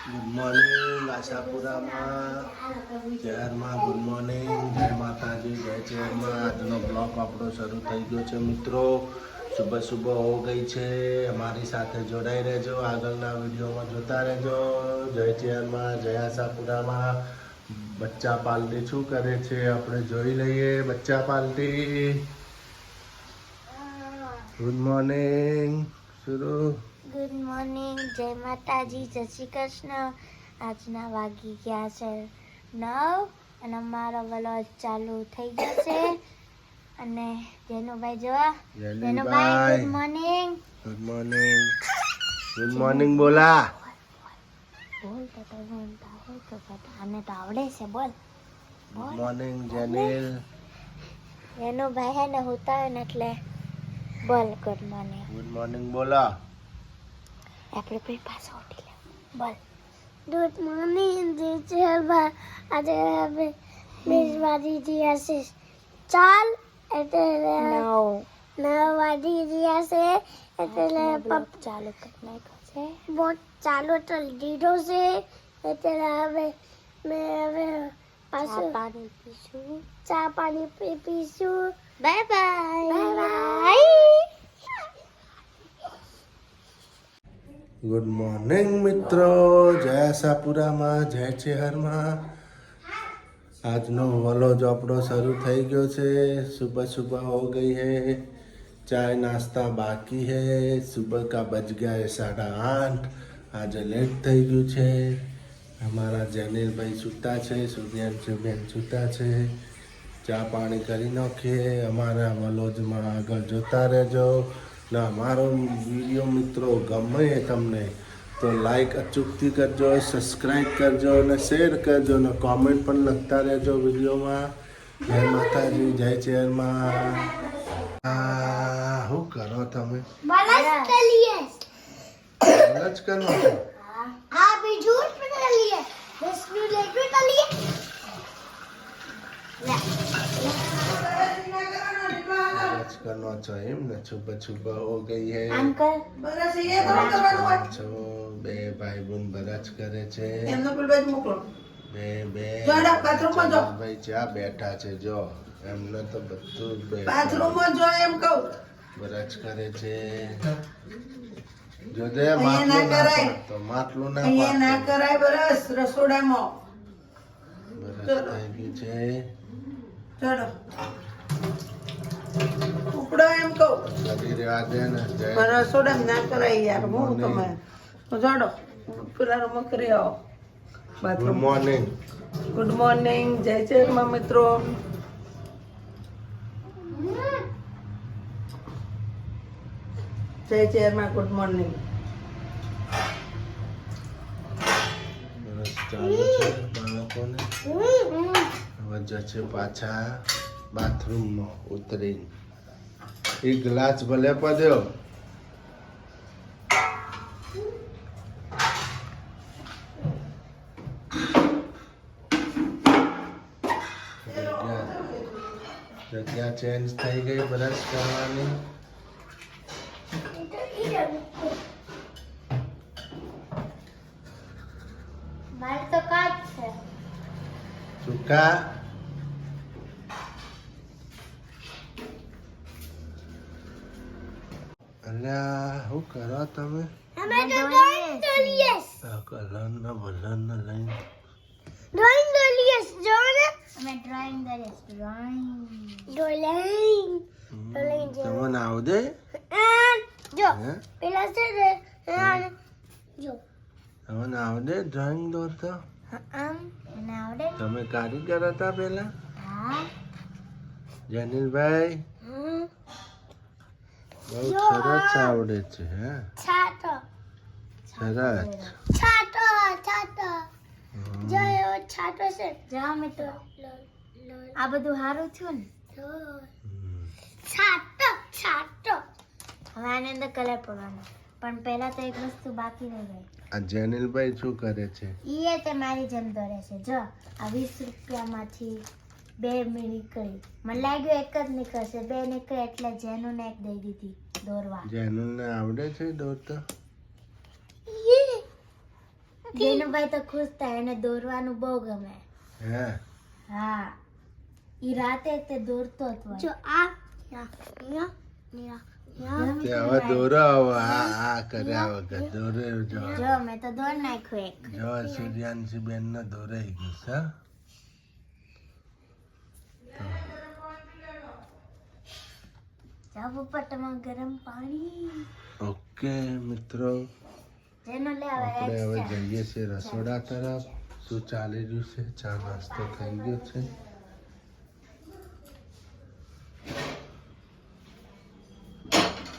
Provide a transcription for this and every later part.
Good morning આશાપુરામાં શહેરમાં good morning, જય માતાજી, જય શહેરમાં. આજનો બ્લોગ આપણો શરૂ થઈ ગયો છે મિત્રો. સુબહ સુબહ હો ગઈ છે. અમારી સાથે જોડાઈ રહેજો, આગળના વિડીયોમાં જોતા રહેજો. જય શહેરમાં, જય આશાપુરામાં. બચ્ચા પાલટી શું કરે છે આપણે જોઈ લઈએ. બચ્ચા પાલટી ગુડ મોર્નિંગ. શરૂ. ગુડ મોર્નિંગ, જય માતાજી, જય શ્રી કૃષ્ણ. આજના વાગી ગયા છે 9 અને અમારો વ્લોગ ચાલુ થઈ ગયો છે. અને જેનુભાઈ જોવા, Jenubhai good morning. Good morning. Good morning બોલા. બોલ તો બોલતા હોય તો આને તો આવડે છે. બોલ ગુડ મોર્નિંગ જેનિલ. જેનુભાઈ હે ને હોતા હોય ને એટલે બોલ ગુડ મોર્નિંગ. ગુડ મોર્નિંગ બોલા. આપણે પછી પાછો ઉઠી લે. બોલ ગુડ મોર્નિંગ જીજેબા. આજે હવે બેસવાડી રહ્યા છે. ચાલ એટલે 9 વાગી રહ્યા છે એટલે પપ ચાલુ કરી નાખ્યો છે. બોટ ચાલુ તો દીધો છે એટલે હવે મેં હવે પાછું પાણી પીશું. ચા પાણી પીશું. Bye bye. Bye. Good morning મિત્રો, જય આશાપુરામાં, જય શહેરમાં. આજનો વ્લોગ આપણો શરૂ થઈ ગયો છે. સુબહ सुबह हो गई है, चाय नाश्ता बाकी है. सुबह का बज गया है 8:30. આજે લેટ થઈ ગયું છે. અમારા જેનિલભાઈ સૂતા છે, સુબેન સૂતા છે. ચા પાણી કરી નાખીએ. અમારા વ્લોગમાં આગળ જોતા રહેજો. ને અમારો વિડીયો મિત્રો ગમે તમને તો લાઈક અચૂકથી કરજો, સબસ્ક્રાઈબ કરજો અને શેર કરજો ને કોમેન્ટ પણ લખતા રહેજો વિડીયોમાં. જય માતાજી, જય શહેરમાં. શું કરો તમે? બલસ કરીએ. બલસ કરો છો? આ બીજું કરીએ. બસનું લેટું કરીએ. बरस करना चाहिए ना. सुबह सुबह हो गई है. अंकल બરસ એ કોણ કરવાનું છો બે ભાઈ બુન બરસ કરે છે. એમનો પેલું મોકલો. બે જોડો, બાથરૂમમાં જો. ભાઈ ચા બેઠા છે જો. એમને તો બધું બાથરૂમમાં જો એમ કહું. બરસ કરે છે. જોજે અહીંયા ના કરાય. માટલું ના અહીંયા ના પાડતો. કરાય બરસ રસોડામાં. બરસ થઈ ગયું છે. ચડો ઉપડો એમ કહું. લગી રહ્યા છે ને. જય પણ રસોડામાં ના કરાય યાર. હું તમે ચડો પેલા રૂમમાં કરી આવો. Good bathroom. Morning. Good morning, જય શહેરમાં મિત્રો. જય શહેરમાં ગુડ મોર્નિંગ. બરસ ચાલુ છે બાળકોને. હવે જશે પાછા બાથરૂમમાં ઉતરીને. એ ગ્લાસ ભલે પડ્યો. જગ્યા ચેન્જ થઈ ગઈ બ્રશ કરવાની. મારે તો કાચ છે. સુકા અલ્યા શું કરો તમે? અમે તો ડ્રોઈંગ દોરીએ. કલરના વલરના લઈને ડ્રોઈંગ દોરીએ જો ને. અમે ડ્રોઈંગ દોરીએ. ડ્રોઈંગ તમને આવડે? જો હે? પેલા છે ને જો તમને આવડે ડ્રોઈંગ દોરતા? મને આવડે. તમે કારીગર હતા પેલા? હા. જેનિલભાઈ બહુ સરસ આવડે છે. હે છાતો સરસ. છાતો છાતો જો એવો છાતો છે. જા મિત્રો આ બધું સારું થયું ને. છાતો છાતો. હવે આની અંદર કલર પડવાનો પણ પહેલા તો એક વસ્તુ બાકી રહી ગઈ. આ જેનિલભાઈ શું કરે છે? ઈએ તે મારી જેમ દોરે છે. જો આ 20 રૂપિયામાંથી 2 નીકળી. મને લાગ્યું એક જ નીકળશે. 2 નીકળે એટલે જેનુને એક દઈ દીધી દોરવા. જેનુલને આવડે છે દોરતા? જેનુભાઈ તો ખુશ થાય, એને દોરવાનું બહુ ગમે. હે હા, ઈ રાતે તે દોરતો જ હોય. જો આ તે હવે દોરો આ કર્યા વગર દોરે જો મેં તો દોર નાખ્યું એક. જો સૂર્યાંશી બેન ને દોરાઈ ગયું છે. જબ ઉપર તમારું ગરમ પાણી. ઓકે મિત્રો, જેનો લે આવે આપણે હવે જઈએ છીએ રસોડા તરફ. શું ચાલી રહ્યું છે? ચા નાસ્તો થઈ ગયો છે.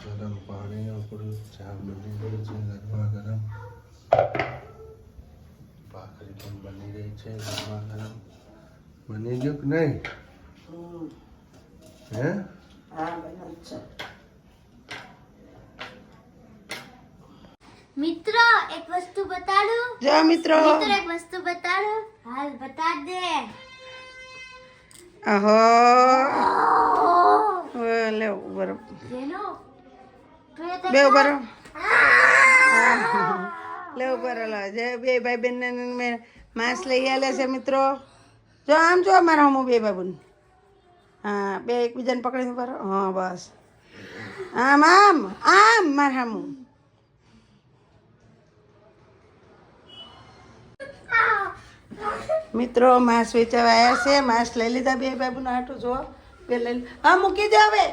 ગરમ પાણી આપણું ચા બની રહ્યું છે ગરમા ગરમ. ભાખરી પણ બની રહી છે ગરમા ગરમ. બની ગયું કે નહીં? હે હા બનાવ છે. મિત્રો એક વસ્તુ બતાડું. જા મિત્રો. મિત્રો એક વસ્તુ બતાડું. હાલ બતા દે. આહો લે ઉપર જેનો બે ઉપર લે ઉપર જે બે ભાઈ બેન ને માંસ લઈ આલે છે મિત્રો. જો આમ જો મારા હું બે બાબુ હા બે એકબીજાને પકડીને ઉપર હા બસ આમ આમ આમ મારા હામું. મિત્રો માંસ વેચાવા આવ્યા છે. માંસ લઈ લીધા બે બાબુને હાટું જો બે લઈ હા મૂકી દે હવે.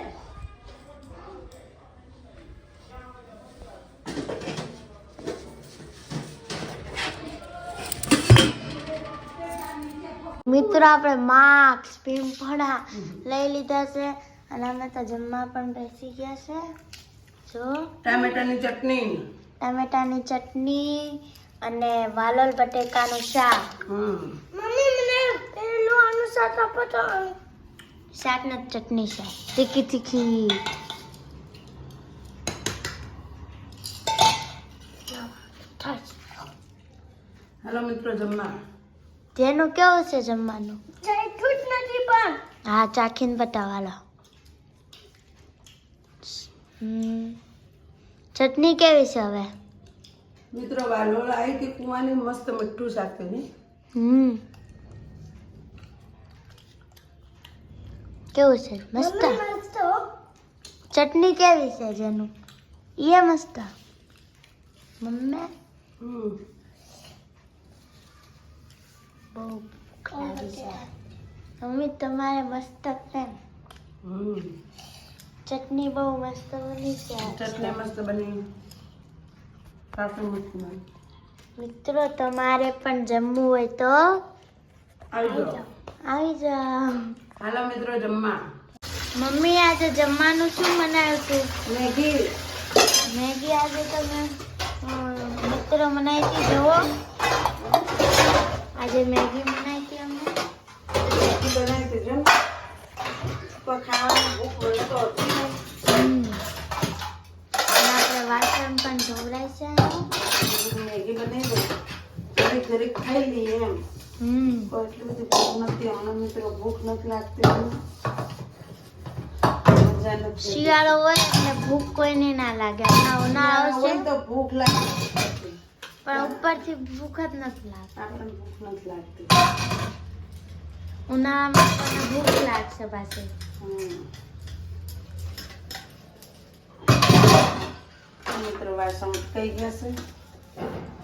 મિત્રો આપણે માર્ક્સ પીંપળા લઈ લીધા છે અને અમે તો જમવા પણ બેસી ગયા છે. જો ટામેટાની ચટણી ટામેટાની ચટણી અને વાલોલ બટેકાનું શાક. મમ્મી મને પેલું આનું શાક આપો તો. શાક ને ચટણી છે તીખી તીખી. હાલો મિત્રો જમવા. તેનું કેવું છે જમવાનું? ચાખ્યું જ નથી પણ. હા ચાખીને બતાવાલો. ચટણી કેવી છે હવે? મિત્રો વાલોળ આવી કે કુવાની મસ્ત મીઠું શાક છે ને. કેવું છે? મસ્ત. ચટણી કેવી છે જેનું? એ મસ્ત. મમ્મી બહુ ભૂખ લાગી છે. મમ્મી તમારે મસ્ત કેમ? ચટણી બહુ મસ્ત બની છે. ચટણી મસ્ત બની. કાફી મસ્ત. મિત્રો તમારે પણ જમવું હોય તો આવી જાઓ. આવી જાઓ. હાલો મિત્રો જમવા. મમ્મી આજે જમવાનું શું બનાવ્યું હતું? મેગી. મેગી આજે તમે મિત્રો બનાવી હતી. જુઓ આજે મેગી બનાવી હતી અમે. મેગી બનાવી હતી જો. તો ખાવાની ભૂખ મને તો હતી નહીં. અને આપણે વાસણ પણ ધોવડાય છે. મેગી બનાવી દો. ઘડીક ઘડીક ખાઈ લઈએ એમ. તો એટલી બધી ભૂખ નથી હમણાં મિત્રો ભૂખ નથી લાગતી. મજા નથી. શિયાળો હોય એટલે ભૂખ કોઈને ના લાગે. હમણાં ઉનાળો છે હોય તો ભૂખ લાગે પણ ઉપરથી ભૂખ જ નથી લાગતી. આપણને ભૂખ નથી લાગતી. ઉનાળામાં આપણને ભૂખ લાગશે પાછી. મિત્રો વાસણ કઈ ગયા છે.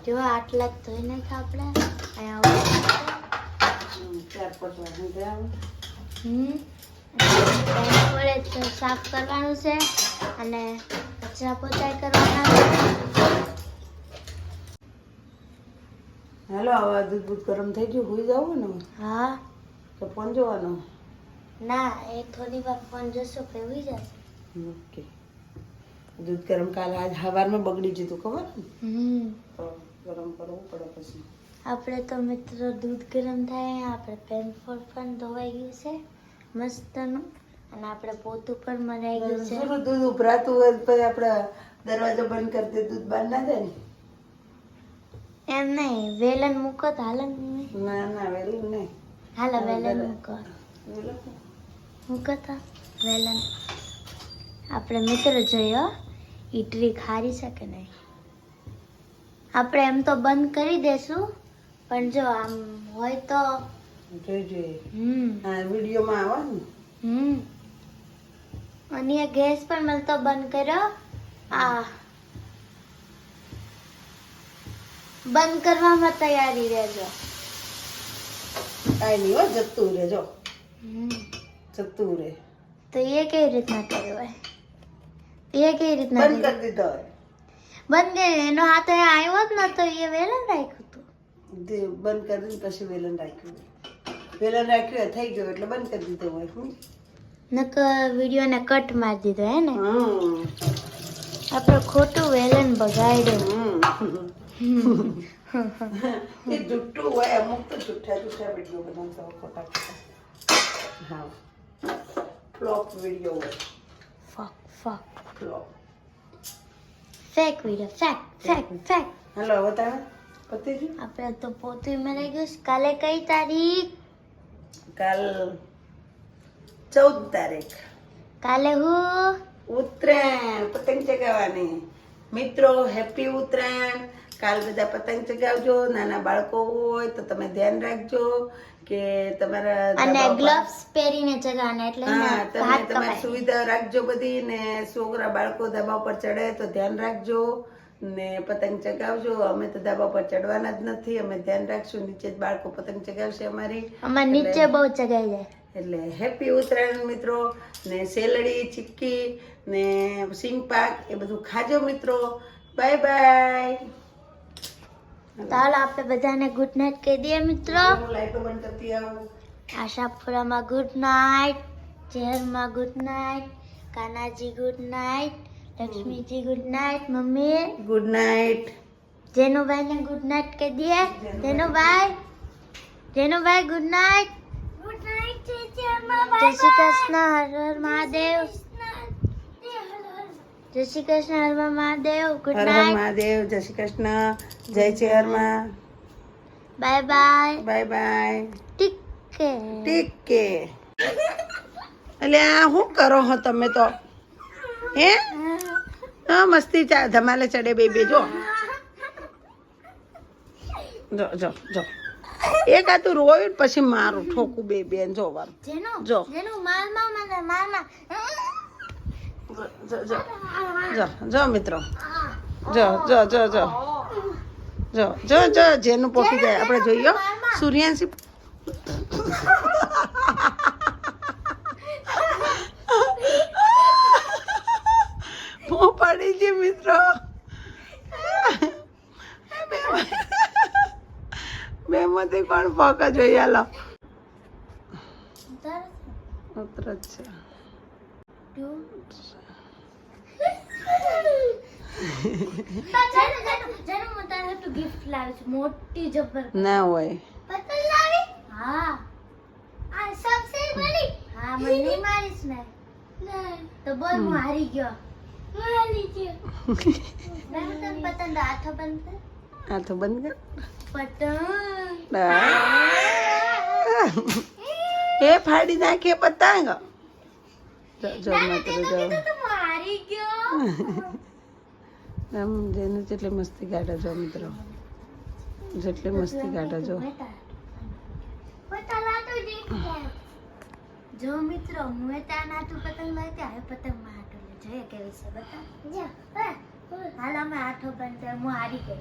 જો આટલા જ ધોઈ નાખ્યા આપણે. અહીંયા 4-5 વાસણ ગયા. પડે તો સાફ કરવાનું છે અને કચરા પોતા કરવાના છે. હાલો હવે દૂધ ગરમ થઈ ગયું. હોઈ જવું ને હા તો ફોન જોવાનો. ના એ થોડી વાર ફોન જોશો તો એવી જશે. ઓકે. દૂધ ગરમ કાલે આજ સવારમાં બગડી જતું ખબર ને. તો ગરમ કરવું પડે પછી. આપણે તો મિત્રો દૂધ ગરમ થાય આપણે પેનફોલ પણ ધોવાઈ ગયું છે મસ્તનું અને આપણે પોતું પણ મરાઈ ગયું છે. થોડું દૂધ ઉભરાતું હોય તો પછી આપણે દરવાજો બંધ કરી દે દૂધ બહાર ના જાય ને. એમ નહીં વેલણ મૂકો તો હાલે ને? ના ના વેલું નહીં. હાલો વેલણ મૂકો. વેલું મૂકો તો વેલણ. આપણે મિત્રો જોયો ઈ ટ્રીક હારી શકે નહીં. આપણે એમ તો બંધ કરી દેશું પણ જો આમ હોય તો જોઈ હા વિડીયોમાં આવો ને અને આ ગેસ પણ મેં તો બંધ કર્યો આ બંધ કરવામાં તૈયારી રહેજો કાંઈ નહીં હો જતું રહે જો જતું રહે તો એ કેવી રીતના કર્યો હોય એ કેવી રીતના બંધ કરી દીધો બંધ કરી એનો હાથ અહીંયા આવ્યો જ નતો એ વેલણ રાખ્યું હતું બંધ કરીને પછી વેલણ રાખ્યું થઈ ગયો એટલે બંધ કરી દીધો હોય નકર વિડીયોને કટ મારી દીધો હે ને આપણે ખોટું વેલણ બગાડ્યું એ જુઠ્ઠું હોય અમુક તો જુઠ્ઠા વિડીયો બનાવતા હોય ખોટા હા ફ્લોપ વિડીયો હોય ફક ફ્લોપ ફેક વિડીયો ફેક હાલો હવે તારે પતી ગયું આપણે તો પોતું મરાઈ ગયું કાલે કઈ તારીખ કાલ 14 તારીખ કાલે હું ઉત્તરાયણ પતંગ ચગાવવાની મિત્રો હેપી ઉત્તરાયણ કાલ બધા પતંગ ચગાવજો નાના બાળકો હોય તો તમે ધ્યાન રાખજો કે તમારા અને ગ્લોવ્સ પહેરીને ચગાવવાના એટલે હા તમે તમારી સુવિધા રાખજો બધી ને છોકરા બાળકો ધાબા પર ચડે તો ધ્યાન રાખજો ને પતંગ ચગાવજો અમે તો ધાબા પર ચડવાના જ નથી અમે ધ્યાન રાખશું નીચે જ બાળકો પતંગ ચગાવશે અમારે નીચે બહુ ચગાઈ જાય એટલે હેપી ઉત્તરાયણ મિત્રો ને શેલડી ચીક્કી ને સિંગ પાક એ બધું ખાજો મિત્રો બાય બાય ચાલો આપણે બધાને ગુડ નાઇટ કહી દઈએ મિત્રો હું લાઈટો બંધ કરતી આવું આશાપુરામાં ગુડ નાઇટ ચેહરમાં good night Kanaji good night Lakshmiji good night mummy good night જેનુભાઈને ગુડ નાઇટ કહી દઈએ જેનુભાઈ ગુડ નાઇટ જય શ્રી કૃષ્ણ હર હર મહાદેવ જય શ્રી કૃષ્ણ હર હર મહાદેવ ગુડ હર હર નાઇટ મહાદેવ જય શ્રી કૃષ્ણ જય ચેહરમાં બાય બાય બાય બાય ટીક ઠીક કે એટલે આ શું કરો હો તમે તો હે હા મસ્તી ધમાલે ચડે બે જો જો જો જો એક આ તું રોયું ને પછી મારું ઠોકું બે બેન જો વાર જો જો મિત્રો જો જો જો જો જો જો જો જેનું પોકી જાય આપણે જોઈએ સૂર્યાંશી હું પડી ગઈ મિત્રો બે માંથી કોણ પોકા જોઈએ હાલો ઉતર જ છે મોટી જબર ના હોય પતંગ લાવી હા આ સબસે બડી હા મને નહીં મારીશ ને તો બોલ હું હારી ગયો પતંગ હાથો બંધ કર હાથો બંધ કર પતંગ એ ફાડી નાખે પતંગ જો મિત્રો જો હારી ગયો આમ જેને જેટલી મસ્તી કાઢે જો મિત્રો જેટલી મસ્તી કાઢે જો જો મિત્રો હું ત્યાં નાટું પતંગ લાવી ત્યાં પતંગ માં હાટો લે જોઈએ કેવી છે બતા હાલ અમે હાથો બંધ હું હારી ગઈ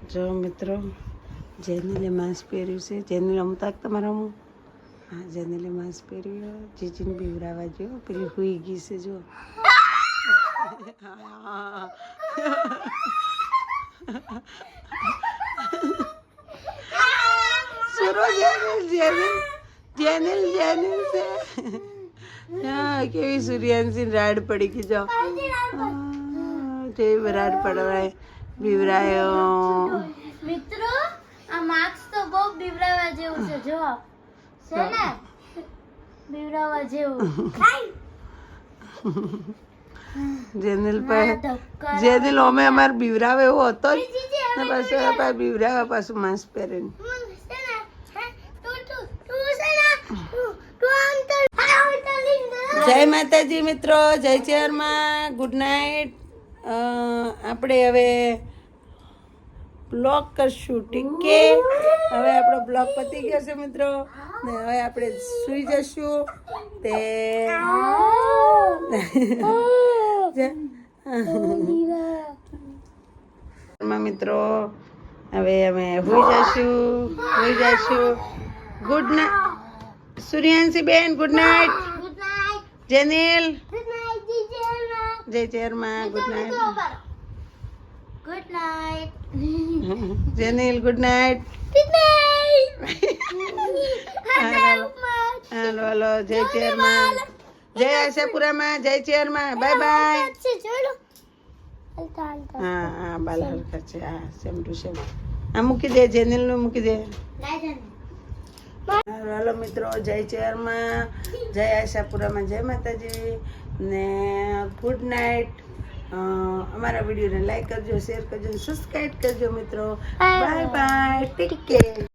જો મિત્રો જેનીલે માસ્ક પહેર્યું છે જેની રમતા તમારા હું હા જેનીલે માસ્ક પહેર્યું જીજીને બીવરાવા જો પેલી હુઈ ગઈ છે જો સુરો જેનિલ છે હા કેવી સૂર્યાંશી રાડ પડી ગઈ જો કેવી રાડ પડવાય બીવરાયો મિત્રો આ માર્ક્સ તો બહુ બીવરાવા જેવું છે જો છે ને બીવરાવા જેવું જેનિલ અમે અમારે બીવરાવે એવો હતો જ ને પાછું બીવરાવા પાછું માસ્ક પહેરીને જય માતાજી મિત્રો, જય ચેરમાં, ગુડ નાઇટ. આપણે હવે બ્લોગ કરશું, ઠીક છે? હવે આપણો બ્લોગ પતી ગયો છે મિત્રો, ને હવે આપણે સૂઈ જશું. તે મિત્રો હવે અમે સુઈ જશું. ગુડ નાઇટ સૂર્યાંશી બેન, good night. Good night. Jenil, good night teacher. જય ચેરમાં, good night. Good night. Jenil, good night. Good night. હાલો હાલો, જય ચેરમાં, જય આશાપુરામાં, જય ચેરમાં, બાય બાય. હા હા, બાલ હરકત છે. હા, સેમ ટુ સેમ. આ મૂકી દે, જેનિલનું મૂકી દે. હાલો મિત્રો, જય ચેરમાં, જય આશાપુરામાં, જય માતાજી ને ગુડ નાઇટ. અમારા વિડીયોને લાઈક કરજો, શેર કરજો, સબસ્ક્રાઈબ કરજો મિત્રો. Bye bye, take care.